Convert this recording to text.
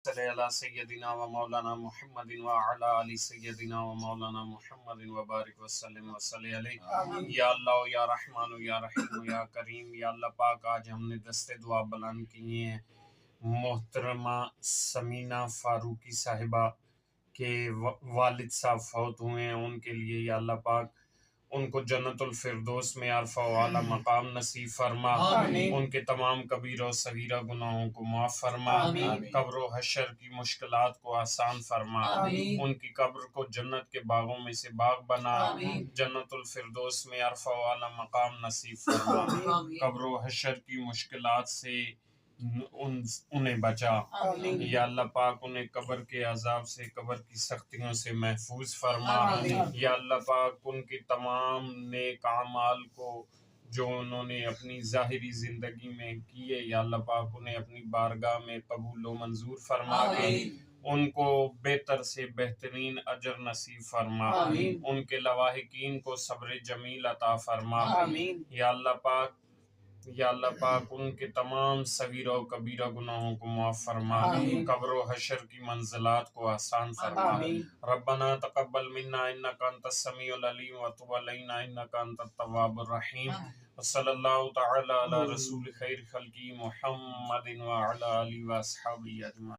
صلی علی سیدنا و مولانا محمد و علی آل سیدنا و مولانا محمد و بارک وسلم وصلی علیہ۔ یا اللہ یا رحمان یا رحیم یا کریم، یا اللہ پاک آج ہم نے دست دعا بلند کیے ہیں محترمہ سمینہ فاروقی صاحبہ کے والد صاحب فوت ہوئے ہیں، ان کے لیے یا اللہ پاک ان کو جنت الفردوس میں عرفہ و اعلیٰ مقام نصیب فرما، ان کے تمام کبیرہ و صغیرہ گناہوں کو معاف فرما، قبر و حشر کی مشکلات کو آسان فرما، ان کی قبر کو جنت کے باغوں میں سے باغ بنا، جنت الفردوس میں عرفہ و اعلیٰ مقام نصیب فرما، قبر و حشر کی مشکلات سے انہیں بچا، یا اللہ پاک انہیں قبر کے عذاب سے، قبر کی سختیوں سے محفوظ فرما، یا اللہ پاک ان کے تمام نیک اعمال کو جو انہوں نے اپنی ظاہری زندگی میں کیے، یا اللہ پاک انہیں اپنی بارگاہ میں قبول و منظور فرما کے ان کو بہتر سے بہترین اجر نصیب فرما، ان کے لواحقین کو صبر جمیل عطا فرما، یا اللہ پاک ان کے تمام صغیرہ و کبیرہ گناہوں کو معاف فرما، قبر و حشر کی منزلات کو آسان فرما۔ ربنا تقبل منا انک انت السمیع العلیم وتب علینا انک انت التواب الرحیم، وصلی اللہ تعالی علی رسول خیر خلقہ محمد وعلی آلہ واصحابہ اجمعین۔